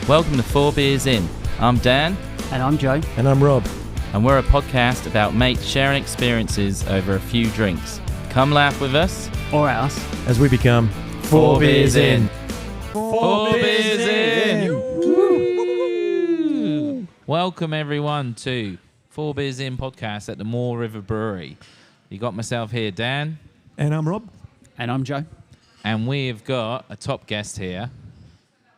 Welcome to Four Beers In. I'm Dan. And I'm Joe. And I'm Rob. And we're a podcast about mates sharing experiences over a few drinks. Come laugh with us. Or at us. As we become Four Beers In. Four Beers In. Woo. Welcome everyone to Four Beers In podcast at the Moore River Brewery. You got myself here, Dan. And I'm Rob. And I'm Joe. And we've got a top guest here,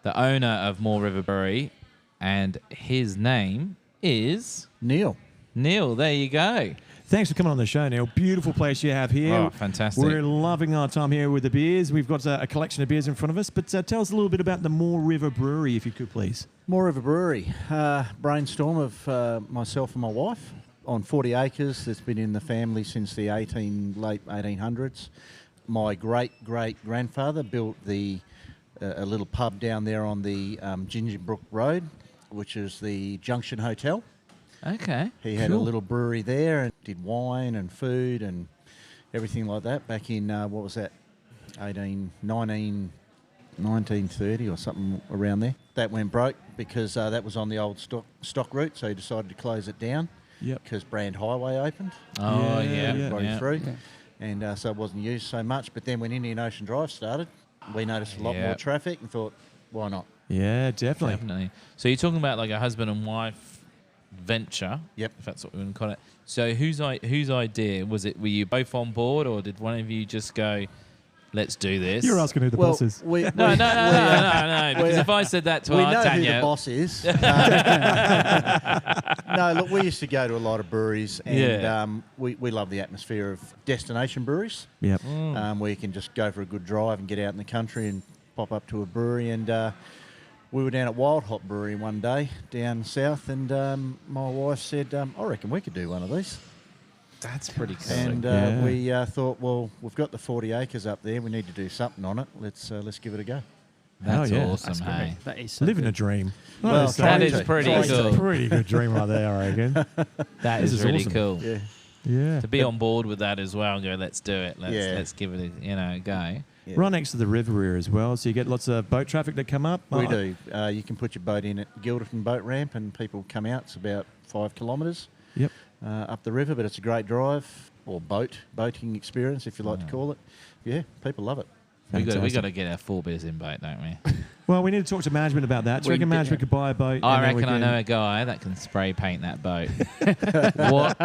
the owner of Moore River Brewery, and his name is... Neil, there you go. Thanks for coming on the show, Neil. Beautiful place you have here. Oh, fantastic. We're loving our time here with the beers. We've got a collection of beers in front of us, but tell us a little bit about the Moore River Brewery, if you could, please. Moore River Brewery, brainstorm of myself and my wife on 40 acres. It's been in the family since the late 1800s. My great-great-grandfather built a little pub down there on the Gingerbrook Road, which is the Junction Hotel. Okay. He had a little brewery there and did wine and food and everything like that back in, 1930 or something around there. That went broke because that was on the old stock route, so he decided to close it down. Yep. Because Brand Highway opened. Oh, Yeah. yeah. Through. Okay. And so it wasn't used so much. But then when Indian Ocean Drive started, we noticed a lot more traffic and thought, why not? Yeah, definitely. So you're talking about like a husband and wife venture. Yep. If that's what we want to call it. So whose idea was it? Were you both on board, or did one of you just go, "Let's do this"? You're asking who the boss is. No. Because if I said that to we our know Tanya, who the boss is. No, look, we used to go to a lot of breweries, and we love the atmosphere of destination breweries. Yep. Where you can just go for a good drive and get out in the country and pop up to a brewery. And we were down at Wild Hop Brewery one day down south, and my wife said, "I reckon we could do one of these." that's pretty cool. And Yeah. we thought, well, we've got the 40 acres up there. We need to do something on it. Let's give it a go. That's Oh, yeah. awesome, That's hey. great. That is so Living good. a dream. Well, That's That Trying is to. pretty Trying a to. cool. pretty good dream right there, I reckon. That This is is really awesome. cool. Yeah. Yeah. To be on board with that as well, and go, let's do it. Yeah. Let's give it a go. Yeah. Right next to the river here as well, so you get lots of boat traffic that come up. We do. You can put your boat in at Gilderton Boat Ramp and people come out. It's about 5 kilometres Yep. up the river, but it's a great drive or boating experience, if you like to call it. Yeah, people love it. We got Fantastic. to get our 4 beers in boat, don't we? Well, we need to talk to management about that. Do you We reckon do. management could buy a boat? I and then we reckon I can- know a guy that can spray paint that boat. What?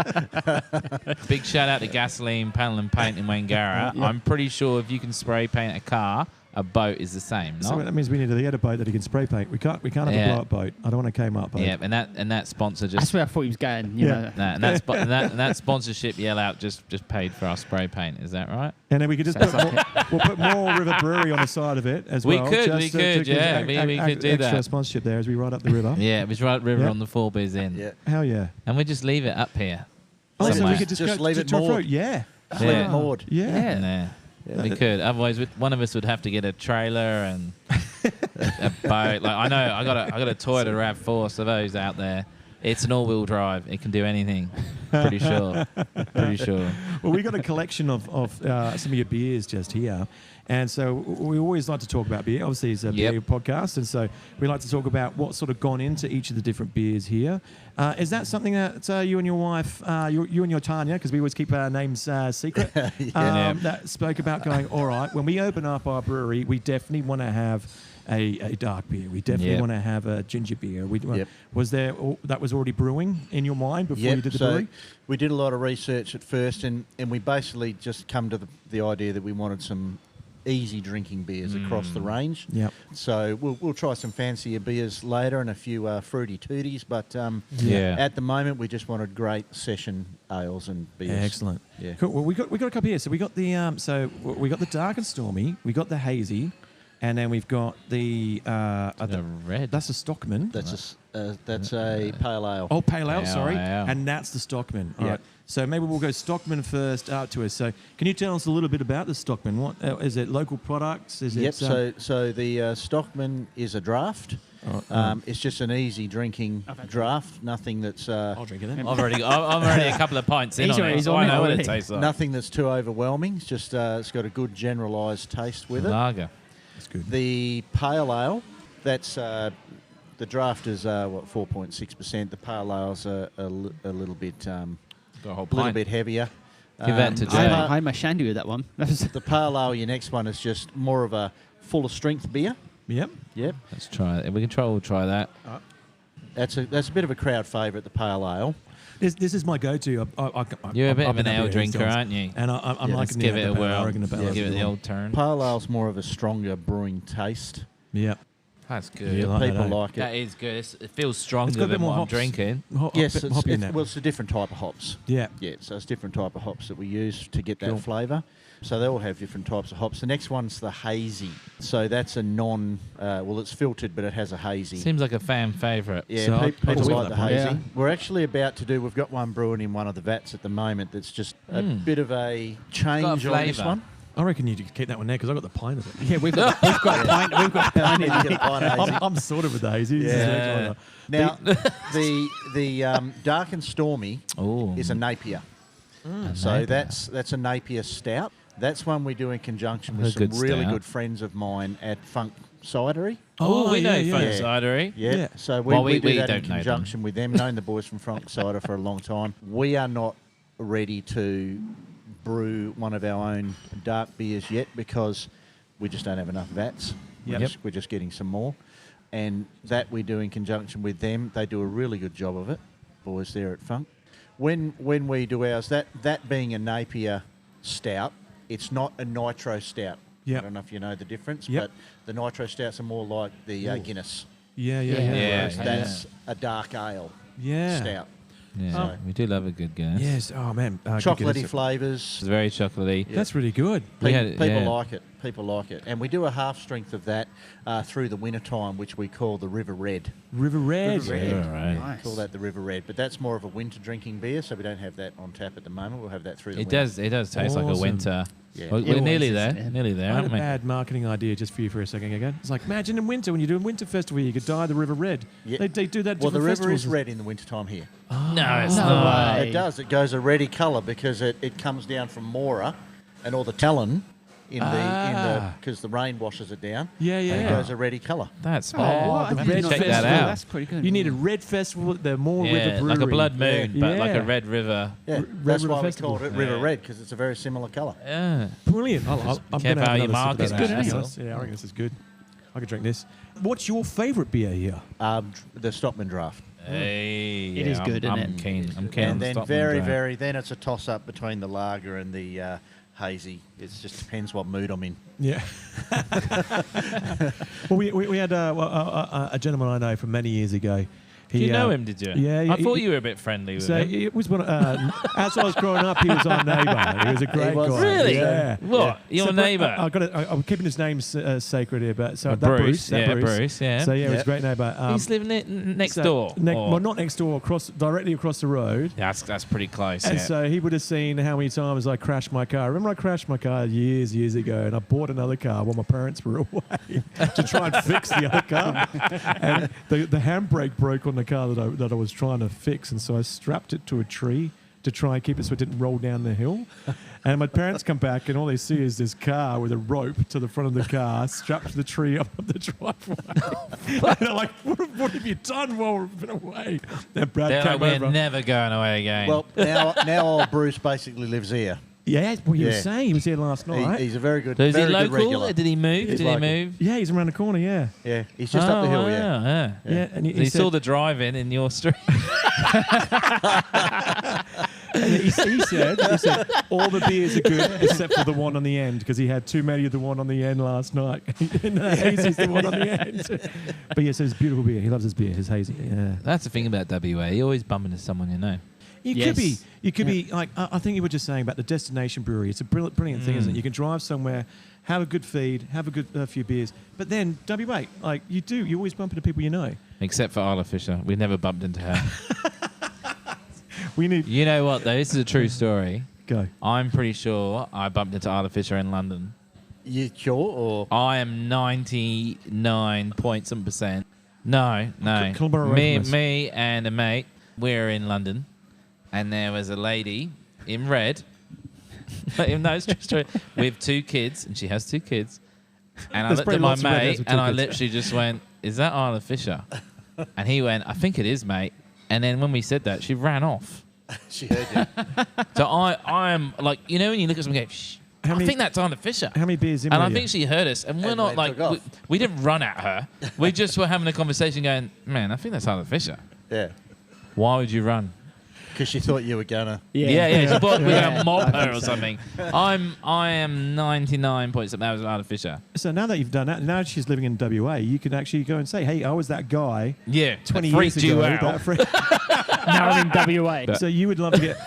Big shout out to Gasoline Panel and Paint in Wangara. Yeah. I'm pretty sure if you can spray paint a car, a boat is the same. So No? that means we need to get a boat that he can spray paint. We can't have Yeah. a blow up boat. I don't want a came up boat. Yeah, and that sponsor That's just where I thought he was going. You Yeah. know. and that sponsorship yell out just paid for our spray paint. Is that right? And then we could just Sounds put like we'll put Moore River Brewery on the side of it as We well. could, just we to could, give yeah, us we could do extra that. sponsorship there as we ride up the river. Yeah, it was right river Yeah. on the 4 beers in. Yeah. Hell yeah. And we just leave it up here. Oh, so somewhere. we could just Just go leave to it Toronto. moored. Yeah. Just leave Yeah. it moored. Yeah. Nah. Yeah. We could. Otherwise, one of us would have to get a trailer and a boat. Like I know, I got a Toyota RAV4. So those out there, it's an all-wheel drive. It can do anything. Pretty sure. Well, we got a collection of some of your beers just here. And so we always like to talk about beer. Obviously, it's a beer podcast. And so we like to talk about what's sort of gone into each of the different beers here. Is that something that you and your wife, you and your Tanya, because we always keep our names secret, that spoke about going, all right, when we open up our brewery, we definitely want to have a dark beer. We definitely want to have a ginger beer. Was there that was already brewing in your mind before you did the brewery? We did a lot of research at first, and we basically just come to the idea that we wanted some easy drinking beers across the range. Yep. So we'll try some fancier beers later and a few fruity tooties, but at the moment we just wanted great session ales and beers. Excellent. Yeah. Cool. Well, we got a couple here. So we got the we got the dark and stormy. We got the hazy, and then we've got the red. That's a Stockman. That's a pale ale. Oh, pale ale. Pale Sorry, ale. and that's the Stockman. All Yeah. right. So maybe we'll go Stockman first out to us. So can you tell us a little bit about the Stockman? What is it? Local products? Is Yep. it? So the Stockman is a draft. It's just an easy drinking draft. Nothing that's I'll drink it then. I'm already a couple of pints in He's on it, already so on I it know what it already. tastes like. nothing that's too overwhelming. It's just it's got a good generalised taste with it. Lager. That's good. The pale ale, that's the The draft is 4.6%. The pale ales are a little bit heavier. Give that to Jay. I'm a shandy with that one. The pale ale, your next one, is just more of a fuller strength beer. Yep. Yep. Let's try it. We'll try that. That's a bit of a crowd favourite, the pale ale. This is my go-to. You're a bit I've of an been ale happy with these drinker, times. aren't you? And I'm Yeah, liking Give it a whirl. Give Give it the old turn. Pale ale's more of a stronger brewing taste. Yeah. That's good. Yeah, like People that, like it. That is good. It feels It's stronger got a bit than more what I'm hops. drinking. Yes, hoppy in that. well, it's a different type of hops. Yeah. Yeah, so it's different type of hops that we use to get Cool. that flavour. So they all have different types of hops. The next one's the hazy. So that's a it's filtered, but it has a hazy. Seems like a fan favourite. Yeah, So I'll people just like wait the for that hazy. point. Yeah. We're actually about to we've got one brewing in one of the vats at the moment that's just a bit of a change on this flavour. one. I reckon you could keep that one there because I got the pint of it. Yeah, we've got pint. We've got pint in You get a pint of hazy. I'm sorted with the hazy. Yeah. Now, the dark and stormy Oh. is a Napier. So that's a Napier stout. That's one we do in conjunction with A some good really stout. good friends of mine at Funk Cidery. Oh, we know yeah, Funk yeah. Cidery. Yeah. Yeah. So Well, we do we that in don't know them. conjunction with them. Known the boys from Funk Cider for a long time. We are not ready to brew one of our own dark beers yet because we just don't have enough vats. Yep. We're just getting some more. And that we do in conjunction with them. They do a really good job of it, boys there at Funk. When we do ours, that being a Napier stout, it's not a nitro stout. Yep. I don't know if you know the difference, Yep. but the nitro stouts are more like the Guinness. Yeah. Whereas that's a dark ale Yeah. stout. Yeah, we do love a good Guinness. Yes. Oh man. Chocolatey It's flavours. very chocolatey. That's really good. People like it. People like it. And we do a half strength of that through the winter time, which we call the River Red. River Red. River Red. All right. Nice. Call that the River Red. But that's more of a winter drinking beer, so we don't have that on tap at the moment. We'll have that through the It winter. does taste like a Awesome. winter. Yeah. Well, It we're always nearly is, there. yeah. Nearly there, I had a aren't we? bad marketing idea just for you for a second again. It's like, imagine in winter when you're doing winter festival, you could dye the river red. Yeah. They do that. Well, the different river is festivals. red in the wintertime here. No, it's No not. way. It does. It goes a reddy colour because it comes down from Moora and all the talon because the rain washes it down. Yeah, And it yeah. goes a reddy colour. That's Oh, bad. what? the I red did not check know that that. out. That's pretty good. You need a red festival at the Moore River Yeah, Brewery. like a blood moon, but like Yeah. a red river. Yeah, Red that's River why Festival. we called it River Yeah. Red because it's a very similar colour. Yeah. Brilliant. I'm careful gonna have how you another sip of market that, that, actually. isn't That's nice. Yeah, I reckon this is good. I could drink this. What's your favourite beer here? The Stockman Draft. Hey, It is good, I'm isn't it? keen. I'm keen. on And the then Stockman draft. then it's a toss up between the lager and the hazy. It just depends what mood I'm in. Yeah. Well, we had a gentleman I know from many years ago. Did you know him, did you? Yeah. I thought you were a bit friendly with So him. it was one. As I was growing up, he was our neighbour. He was a great was. guy. Really? Yeah. What? Your So, neighbour? I'm keeping his name sacred here, but so that Bruce. that Yeah, Bruce, yeah. So yeah, he was a Yep. great neighbour. He's living next so door. or- well, not next door, directly across the road. That's pretty close. And Yeah. so he would have seen how many times I crashed my car. Remember, I crashed my car years ago, and I bought another car while my parents were away to try and fix the other car. And the handbrake broke on the car that I was trying to fix, and so I strapped it to a tree to try and keep it so it didn't roll down the hill. And my parents come back, and all they see is this car with a rope to the front of the car strapped to the tree up the driveway. And they're like, what have you done while we've been away? Then Brad They're came like, over. we're never going away again. Well, now old Bruce basically lives here. Yeah, well, you were Yeah. saying he was here last night. He's a very good, so is he very good local? regular. Did he move? He's Did local. he move? Yeah, he's around the corner, yeah. Yeah, he's just up the hill. Yeah. Yeah. Yeah, and So he saw the drive-in in your street. and he said, all the beers are good except for the one on the end because he had too many of the one on the end last night. And the hazy's the one on the end. But yeah, so it's beautiful beer. He loves his beer, his hazy. Yeah. That's the thing about WA. You always bump into someone you know. You Yes. could be like, I think you were just saying about the destination brewery. It's a brilliant thing, isn't it? You can drive somewhere, have a good feed, have a good few beers, but then WA, like you always bump into people you know. Except for Isla Fisher. We never bumped into her. We need You know what, though? This is a true story. go. I'm pretty sure I bumped into Isla Fisher in London. You sure? Or I am 99.some%. No. Collaboration. Me and a mate, we're in London, and there was a lady in red. No, it's true. With 2 kids, and she has 2 kids. And I There's looked at probably my lots of redheads mate, with and 2 I kids. literally just went, "Is that Isla Fisher?" And he went, I think it is, mate. And then when we said that, she ran off. She heard you. So I'm like, you know, when you look at someone and go, shh, I think that's Arla Fisher. How many beers in And were I you? think she heard us, and we're And not they like, took off. we didn't run at her. We just were having a conversation going, man, I think that's Arla Fisher. Yeah. Why would you run? Because she thought you were gonna. Yeah, she thought we were Yeah. going to mob I think her or so. something. I am 99 points that was Arla Fisher. So now that you've done that, now she's living in WA, you can actually go and say, hey, I was that guy Yeah, 20 that years freaked you ago. out. that freak- Now I'm in WA. So you would love to get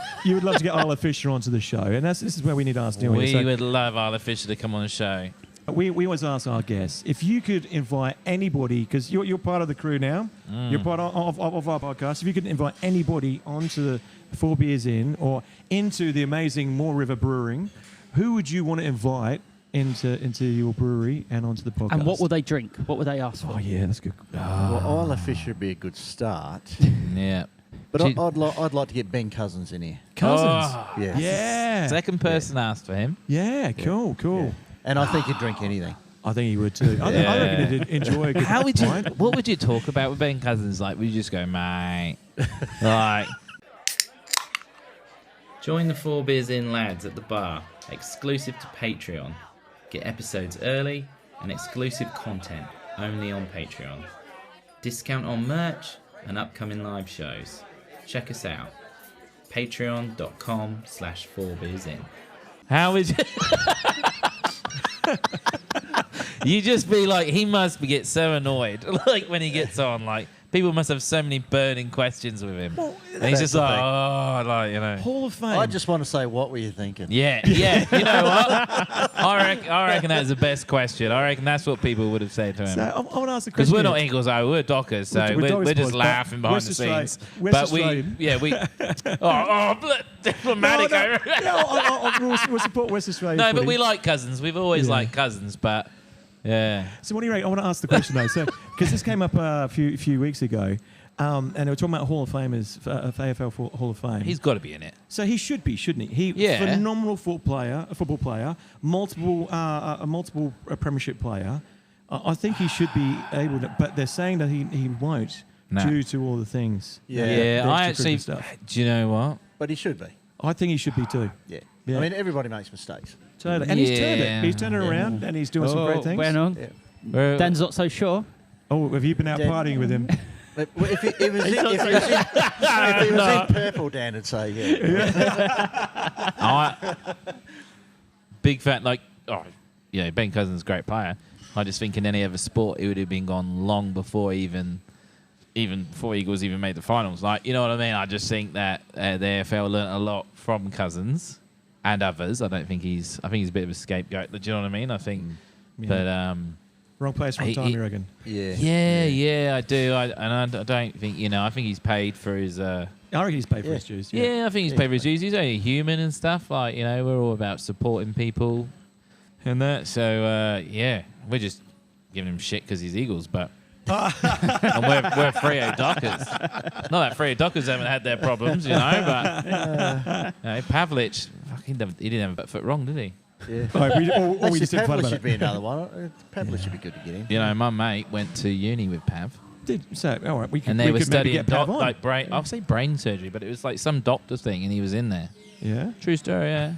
Arla Fisher onto the show, and this is where we need to ask Neil. We So would love Arla Fisher to come on the show. we always ask our guests if you could invite anybody, because you're part of the crew now, you're part of our podcast. If you could invite anybody onto the 4 Beers In or into the amazing Moore River Brewing, who would you want to invite into your brewery and onto the podcast? And what will they drink? What would they ask for? Oh yeah, that's good. Well, Isla Fisher would be a good start. Yeah. But She- I'd like to get Ben Cousins in here. Cousins. Oh, Yeah. Yeah. second person asked for him. Yeah. Cool. Yeah. And I think he'd drink anything. I think he would too. I reckon he'd enjoy a good How would you? wine. What would you talk about with Ben Cousins? Like, would you just go, mate? Like, join the 4 Beers In lads at the bar, exclusive to Patreon. Get episodes early and exclusive content only on Patreon. Discount on merch and upcoming live shows. Check us out. Patreon.com/4beersin. How would you? You just be like, he must get so annoyed, like when he gets on, like people must have so many burning questions with him, and he's just like, oh, like, you know. Hall of Fame. I just want to say, what were you thinking? Yeah. You know what? I reckon that's the best question. I reckon that's what people would have said to So him. I want to ask the Because question. we're not Eagles, we're Dockers, so We're Dockers we're just boys, but laughing behind West the scenes. West But Australian. diplomatic. We'll support West Australia. No, but footy. we like Cousins. We've always Yeah. liked Cousins, but yeah. So what do you reckon? I want to ask the question though. So because this came up a few weeks ago, and they were talking about Hall of Famers, AFL Hall of Fame. He's got to be in it. So he should be, shouldn't he? Yeah. Phenomenal football player, multiple premiership player. I think he should be able to, but they're saying that he won't No. due to all the things. Yeah. the I extracurricular actually. stuff. Do you know what? But he should be. I think he should be too. Yeah. Yeah. I mean, everybody makes mistakes. Totally. And he's turned Yeah. it. He's turned it around, and he's doing some great things. Bueno. Yeah. We're- Dan's not so sure. Oh, have you been out Dan- partying with him? But if he was in purple, Dan would say, yeah. Big fan, like, Ben Cousins, great player. I just think in any other sport, it would have been gone long before even before Eagles even made the finals. Like, you know what I mean? I just think that the AFL learnt a lot from Cousins and others. I think he's a bit of a scapegoat. Do you know what I mean? I think, Yeah. but Wrong place, wrong time, you reckon? yeah, I do. I don't think, I think he's paid for his. I reckon he's paid for his dues. Yeah, I think he's paid for his dues. He's only human and stuff. Like, we're all about supporting people and that. So, we're just giving him shit because he's Eagles, but. And we're Freo Dockers. Not that Freo Dockers haven't had their problems, but Pavlich, he didn't have a foot wrong, did he? Yeah. We just did fun Pavlich about should it. be another one. Pavlich should be good to get in. My mate went to uni with Pav. So, all right, we could, And they we were could maybe studying get Pav on. I'll say brain surgery, but it was like some doctor thing, and he was in there. Yeah. True story, yeah.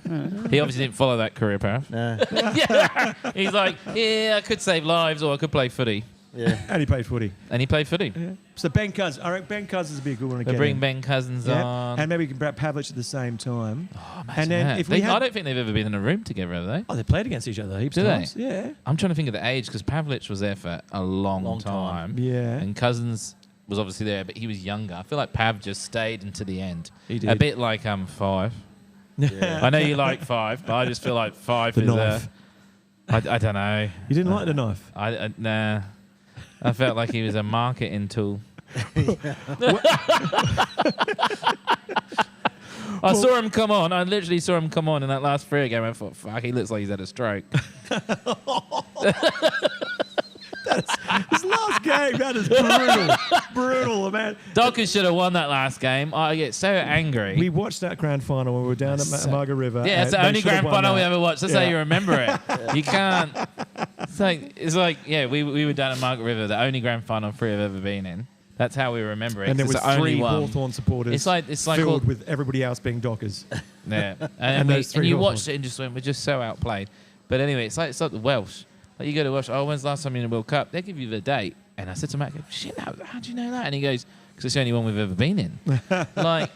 He obviously didn't follow that career path. No. Yeah. He's like, I could save lives or I could play footy. Yeah. And he played footy. And he played footy. Yeah. So Ben Cousins. All right, Ben Cousins would be a good one to They get bring in. Ben Cousins Yeah. on. And maybe we can bring Pavlich at the same time. Oh, and then that. if we I don't think they've ever been in a room together, have they? Oh, they played against each other heaps Do of they? times. Yeah. I'm trying to think of the age because Pavlich was there for a long Long time. time. Yeah. And Cousins was obviously there, but he was younger. I feel like Pav just stayed into the end. He did. A bit like 5. Yeah. I know you like 5, but I just feel like 5 The is knife. I don't know. You didn't like the knife? Nah. I felt like he was a marketing tool. I saw him come on. I literally saw him come on in that last Freo game. I thought, fuck, he looks like he's had a stroke. This last game, that is brutal, man. Dockers should have won that last game. I get so angry. We watched that grand final when we were down at Margaret River. Yeah, it's and the they only should have grand won final we that. ever watched. That's how you remember it. You can't. It's like we were down at Margaret River, the only grand final Free have ever been in. That's how we remember it. And there 'cause was it's the only 3 one. Hawthorn supporters. It's like filled all, with everybody else being Dockers. yeah. And those 3 and you Hawthorn. watched it and just went, we're just so outplayed. But anyway, it's like the Welsh. Like you go to Welsh. Oh, when's the last time you're in the World Cup? They give you the date. And I said to Matt, shit, how do you know that? And he goes, because it's the only one we've ever been in. Like.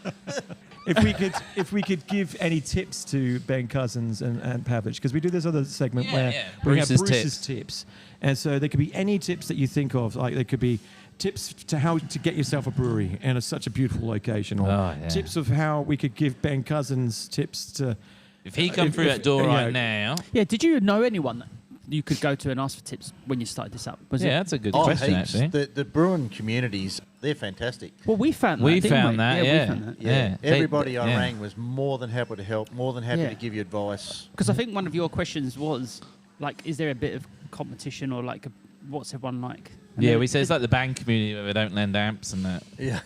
If we could give any tips to Ben Cousins and Pavlich, because we do this other segment where we have Bruce's tips. And so there could be any tips that you think of. Like there could be tips to how to get yourself a brewery in such a beautiful location, or tips of how we could give Ben Cousins tips to. If he come through that door right now. Yeah, did you know anyone that you could go to and ask for tips when you started this up? That's a good question, heaps. actually. The brewing communities, they're fantastic. Well, we found that. We didn't found we? that, We yeah. found that. Yeah. Everybody I yeah. rang was more than happy to help, more than happy to give you advice. Because I think one of your questions was, like, is there a bit of competition or, like, what's everyone like? And Yeah, we say it's like the band community where they don't lend amps and that. Yeah.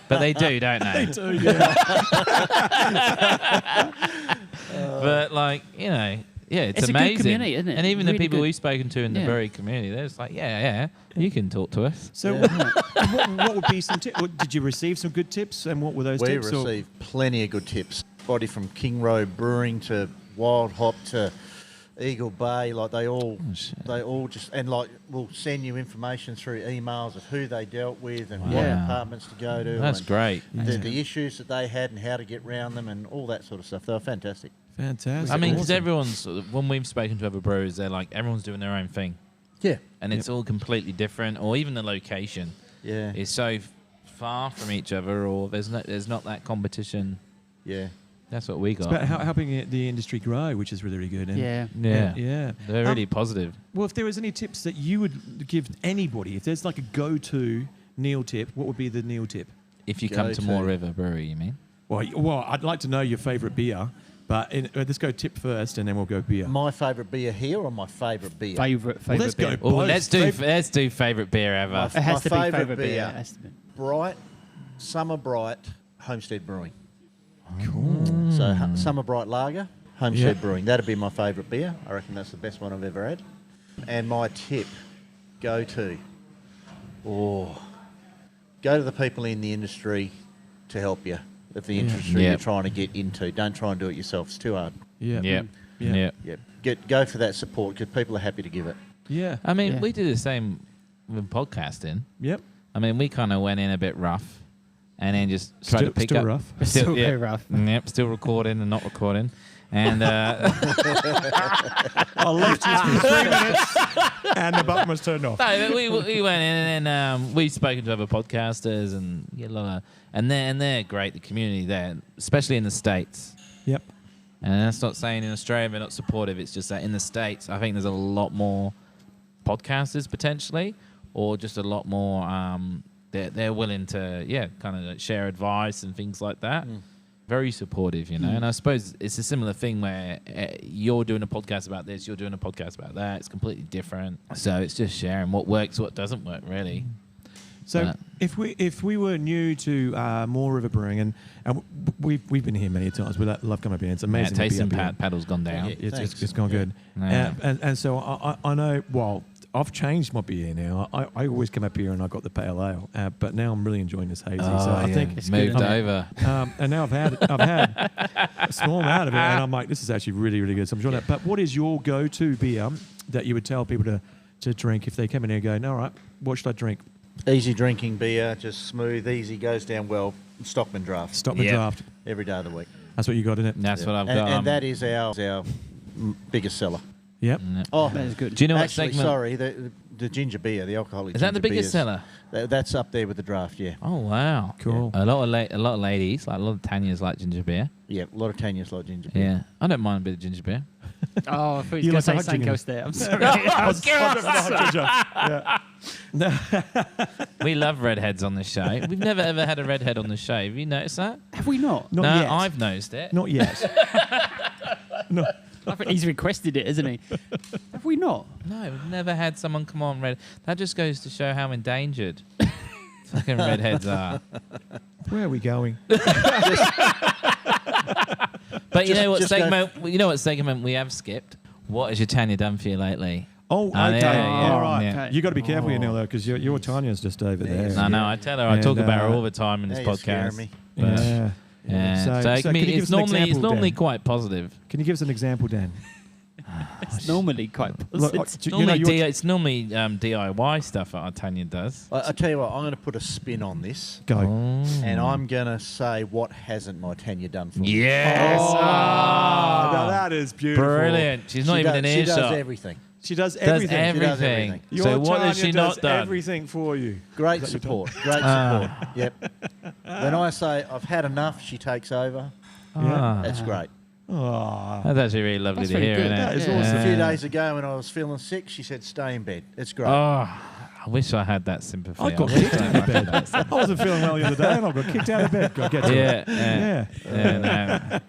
But they do, don't they? They do, yeah. But, like, you know, yeah, it's a amazing. good community, isn't it? And even Really the people good. we've spoken to in the Yeah. brewery community, they're just like, yeah, you can talk to us. So what would be some tips? Did you receive some good tips, and what were those We tips? received plenty of good tips. Body from King Road Brewing to Wild Hop to Eagle Bay, like they all just, and like we'll send you information through emails of who they dealt with and what departments to go to. That's and great. The issues that they had and how to get around them and all that sort of stuff. They were fantastic. Fantastic. I mean, because Awesome. everyone's, when we've spoken to other brewers, they're like, everyone's doing their own thing. Yeah. And it's all completely different, or even the location is so far from each other, or there's not that competition. Yeah. That's what we got. It's about helping the industry grow, which is really, really good. And Yeah. yeah. They're really positive. Well, if there was any tips that you would give anybody, if there's like a go-to Neil tip, what would be the Neil tip? If you come to Moore River Brewery, you mean? Well, I'd like to know your favourite beer, but let's go tip first, and then we'll go beer. My favourite beer here or my favourite beer? Favourite let's beer. go Oh, both. let's do favourite beer ever. It has to be favourite favourite beer. beer. It has to be. Bright, Summer Bright, Homestead Brewing. Cool. So Summer Bright Lager, Homestead Yeah. Brewing. That'd be my favourite beer. I reckon that's the best one I've ever had. And my tip, go to the people in the industry to help you. If the industry Yeah. you're trying to get into, don't try and do it yourself. It's too hard. Yeah. Yep. Yeah. Yeah, go for that support because people are happy to give it. Yeah. I mean, Yeah. we do the same with podcasting. Yep. I mean, we kind of went in a bit rough, and then just tried to pick still up. rough. Still very rough. Yep, still recording and not recording, and I left you for 3 minutes, and the button was turned off. no, we went in and then we've spoken to other podcasters and get a lot of, and they're great. The community there, especially in the States. Yep. And that's not saying in Australia they're not supportive. It's just that in the States, I think there's a lot more podcasters potentially, or just a lot more. They're willing to kind of like share advice and things like that. Very supportive, you know. And I suppose it's a similar thing where you're doing a podcast about this, you're doing a podcast about that. It's completely different. So it's just sharing what works, what doesn't work, really. So if we were new to Moore River Brewing, and we've been here many times, we love coming up here. It's amazing. Yeah, tasting beer. paddle's gone down. Yeah. It's gone good. Yeah. And so I know. Well, I've changed my beer now. I always come up here and I got the pale ale, but now I'm really enjoying this hazy. So I think It's moved good. over. and now I've had a small amount of it, and I'm like, this is actually really, really good. So I'm enjoying that. But what is your go-to beer that you would tell people to drink if they come in here and go, all right, what should I drink? Easy drinking beer, just smooth, easy, goes down well. Stockman Draft. Stockman Draft. Every day of the week. That's what you got in it. That's what I've And, got. and that is our biggest seller. Yep. Oh, That is good. Do you know actually, what segment? sorry, the ginger beer, the alcoholic Is that the ginger biggest beers, seller? That's up there with the draft, yeah. Oh wow, Cool. A lot of ladies, like a lot of Tanyas like ginger beer. Yeah, a lot of Tanyas like ginger beer. Yeah, I don't mind a bit of ginger beer. Oh, I thought You you were like going to the say hot Suncoast there. I'm sorry. We love redheads on this show. We've never ever had a redhead on the show. Have you noticed that? Have we not? Not no, yet. I've noticed it. Not yet. No. I think he's requested it, isn't he? Have we not? No, we've never had someone come on red. That just goes to show how endangered fucking redheads are. Where are we going? But you Just- know what just go- segment? You know what segment we have skipped? What has your Tanya done for you lately? Oh, Oh, okay. yeah, All right. yeah. Okay. You got to be careful here, Neil, though, because your Tanya's just over there. No, I tell her I And, talk about her all the time in this Now you're scaring podcast. me. But, Yeah. yeah. So So, it can can be- you give it's us an normally example, Dan? quite positive. Can you give us an example, Dan? It's normally quite Look, positive. you know, Normally, you're- it's normally DIY stuff that Tanya does. I tell you what, I'm going to put a spin on this, Go. and I'm going to say what hasn't my Tanya done for me. Yes. Oh, Ah. now that is beautiful. Brilliant. She's not She even does, in she does earshot. everything. She does Does everything. everything. does everything. Your So what has Tanya she not does done? everything for you. Great Is that support. Great support. Yep. When I say I've had enough, she takes over. Ah. That's great. Oh, That's actually really lovely That's to very hear, good. isn't it? That is Yeah. awesome. A few days ago when I was feeling sick, she said, stay in bed. It's great. Oh, I wish I had that sympathy. I got wish kicked I out of had bed. that I wasn't feeling well the other day, and I got kicked out of bed. Got to get to it. Yeah, Yeah.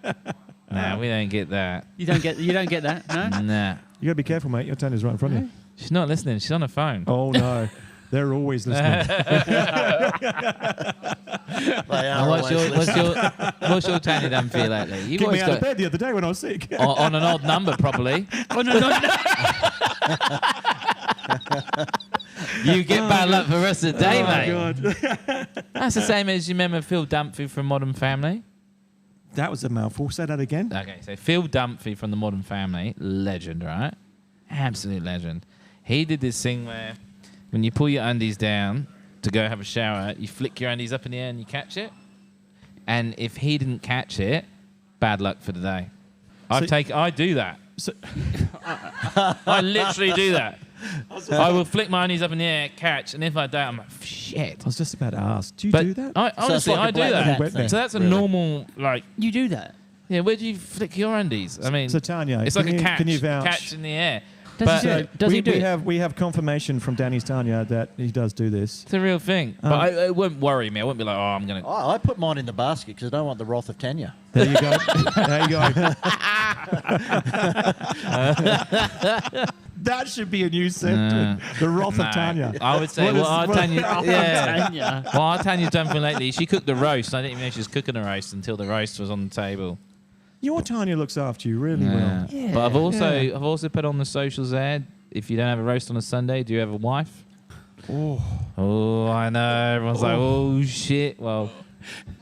no, we don't get that. You don't get that, no? Nah, You got to be careful, mate. Your Tanya's right in front of you. she's not listening. She's on her phone. Oh no, they're always listening. They are And always listening. what's your Tanya done for you lately? You've Kicked me always out of got bed the other day when I was sick. on an odd number, probably. Oh, no. You get bad luck for the rest of the day, Oh, mate. God. That's the same as you remember Phil Dunphy from Modern Family. That was a mouthful. Say that again. Okay, so Phil Dunphy from the Modern Family, legend, right? Absolute legend. He did this thing where when you pull your undies down to go have a shower, you flick your undies up in the air and you catch it. And if he didn't catch it, bad luck for the day. I do that. So, I literally do that. I will flick my undies up in the air, catch, and if I don't, I'm like, shit. I was just about to ask. Do you But do that? honestly, like a I do black that. cat thing. So that's a Really? normal, like, You do that. yeah, where do you flick your undies? I mean, So Tanya, it's can like a you- catch, can you vouch? catch in the air. Does But he do it? Does he do it? We have confirmation from Danny's Tanya that he does do this. It's a real thing. But it won't worry me. I won't be like, oh, I'm going to... I put mine in the basket because I don't want the wrath of Tanya. There you go. There you go. That should be a new sentence. The wrath of Tanya. I would say, What well, is- our what- Tanya... Yeah. Tanya. Well, our Tanya's done for lately. She cooked the roast. I didn't even know she was cooking a roast until the roast was on the table. Your Tanya looks after you really well. Yeah. But I've also put on the socials there, if you don't have a roast on a Sunday, do you have a wife? Oh, I know. Everyone's like, oh, shit. Well,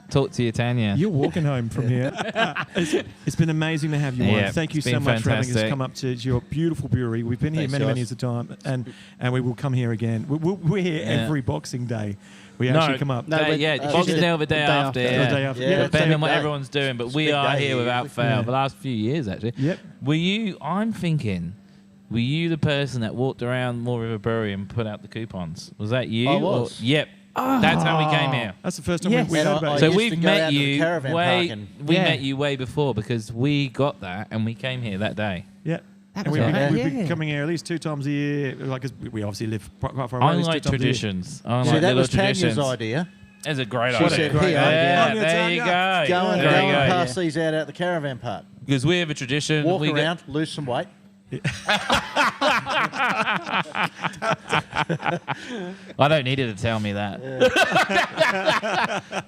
talk to your Tanya. You're walking home from here. It's been amazing to have you Yeah, on. Thank you it's so been much for having us fantastic. come up to your beautiful brewery. We've been here Thanks, many guys. a time, and we will come here again. We're here Yeah. every Boxing Day. We actually come up. No, Day, but- yeah, uh, Boxing the Day or the day day after. after. Yeah. The day after. Yeah, Yeah, Depending on what day. everyone's doing. But It's we big are day here here. without fail Yeah. for the last few years, actually. Yep. I'm thinking, were you the person that walked around Moore River Brewery and put out the coupons? Was that you? I was. Yep. That's how we came here. That's the first time Yes. we And heard I about used it. So to we've go out met to the you caravan way. park and- We Yeah. met you way before because we got that and we came here that day. Yeah. That And was we've, it. we've been Yeah. coming here at least 2 times a year. Like, 'cause we obviously live quite far away. I at least like 2 times a year. traditions. I See, like that little was traditions. Tanya's idea. It's a great She idea. said, Great "Here, idea. Yeah, Tanya, there you go. Tanya. Go and, There go you and go. pass these out at the caravan park. Because we have a tradition. Walk we around, lose some weight. I don't need her to tell me that.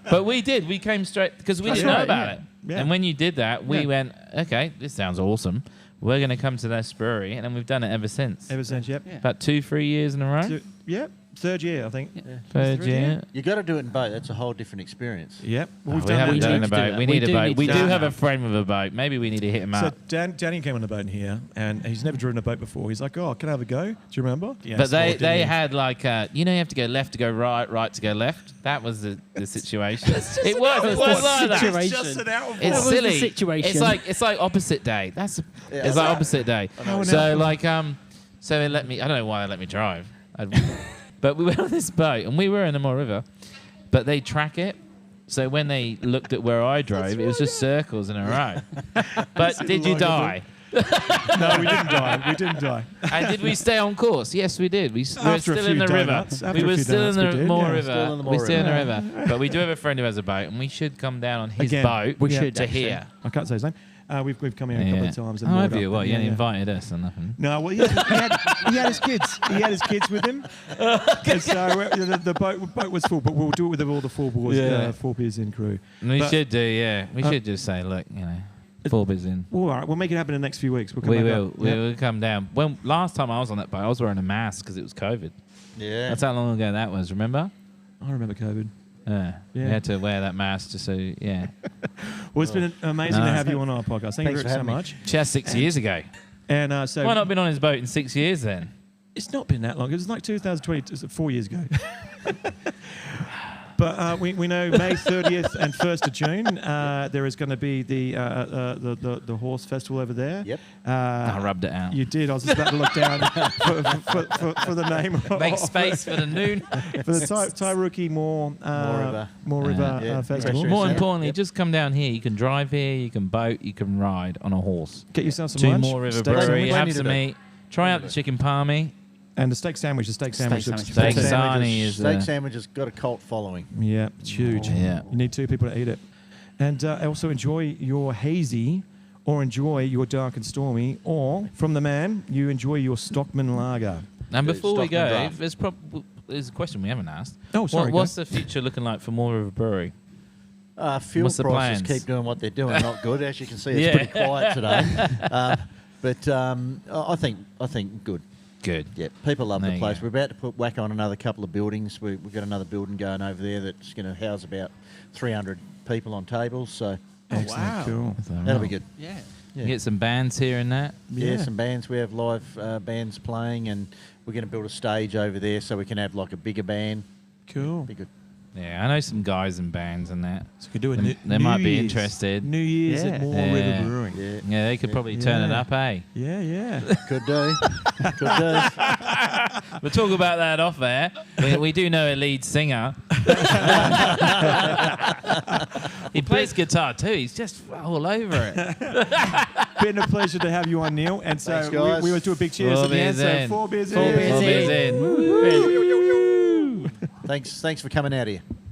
But we did. We came straight because we That's didn't know right, about yeah. it. Yeah. And when you did that, we Yeah. went, okay, this sounds awesome. We're going to come to this brewery. And then we've done it ever since. Ever since, yep. Yeah. About 2-3 years in a row. Yep. 3rd year, I think. Third Third year. year? You got to do it in boat. That's a whole different experience. Yep. Well, Oh, we've we done haven't that. done need a to do boat. that. We We need a do boat. need We to do do have that. a friend with a boat. Maybe we need to hit him So up. Danny came on a boat in here, and he's never driven a boat before. He's like, "Oh, can I have a go?" Do you remember? Yes, But I did, they yeah. had like, you know, you have to go left to go right, right to go left. That was the situation. It was like that. situation. It's just an outfall. It's That was the silly. situation. It's like opposite day. Yeah. It's like opposite day. know. So like so they let me. I don't know why they let me drive. But we went on this boat and we were in the Moore River, but they track it. So when they looked at where I drove, it was just circles in a row. But did you die? No, we didn't die. We didn't die. And did we stay on course? Yes, we did. We were After a still few in the river. donuts. After We a were few still in donuts, the we did, Moore yeah. River. Still in the We're Moore still in the River. river. But we do have a friend who has a boat, and we should come down on his Again. boat We Yeah. should to actually. here. I can't say his name. We've come here a couple of times. And Oh, moored have you? up, What? You yeah, ain't yeah. invited us or nothing? No, well, he had his kids. He had his kids with him. And so the boat was full, but we'll do it with all the four boys, Yeah. 4 beers in crew. We But- should do, yeah. We should just say, look, you know, 4 beers in. All right, we'll make it happen in the next few weeks. We'll come We back will. up. We Yep. will come down. When last time I was on that boat, I was wearing a mask because it was COVID. Yeah. That's how long ago that was. Remember? I remember COVID. Yeah. Yeah. You had to wear that mask just so. Yeah. Well, it's been amazing to Nice. have you on our podcast. Thank Thanks you for so having me. much. Just 6 years ago. And so Why not been on his boat in 6 years then? it's not been that long. It was like 2020, 4 years ago. But we know May 30th and 1st of June, there is going to be the horse festival over there. Yep. I rubbed it out. You did. I was just about to look down for the name. Make space for the noon. For the Tairuki Moore River Yeah. Festival. Pressure More Center. importantly, Yep. just come down here. You can drive here, you can boat, you can ride on a horse. Get yourself some To lunch. Moore River steak Brewery, sandwich, Plenty have to some do. meat. Try out the chicken palmy. and the steak sandwich. The steak sandwich. Steak looks sandwich. Steak fantastic. Sani is Steak sandwich has got a cult following. Yeah, it's huge. Yeah. You need 2 people to eat it. And also enjoy your hazy or enjoy your dark and stormy, or from the man, you enjoy your Stockman lager. And Yeah, before we Stockman go, draft. there's a question we haven't asked. Oh, sorry. What's the future looking like for Moore River Brewery? Fuel What's the prices plans? keep doing what they're doing. Not good, as you can see. It's Yeah. pretty quiet today. But I think good. Good. Yeah, people love There the you place. go. We're about to put whack on another couple of buildings. We've got another building going over there that's going to house about 300 people on tables. So Excellent. wow. Cool. that'll be good. Yeah. You get some bands here and that. Yeah, Yeah. some bands. We have live bands playing, and we're going to build a stage over there so we can have like a bigger band. Cool. Be good. Yeah, I know some guys in bands and that. So you could do a They New might be Year's. interested. New Year's Yeah. at Moore Yeah. River Brewing. Yeah, Yeah, they could probably turn it Yeah. up, eh? Yeah. could do. Could do. We'll talk about that off air. We do know a lead singer. He plays guitar too. He's just all over it. Been a pleasure to have you on, Neil. And so Thanks, guys. we always do a big cheers 4 at the end. beers in. So 4 beers Four in. beers Four beers in. Woo. Thanks for coming out here.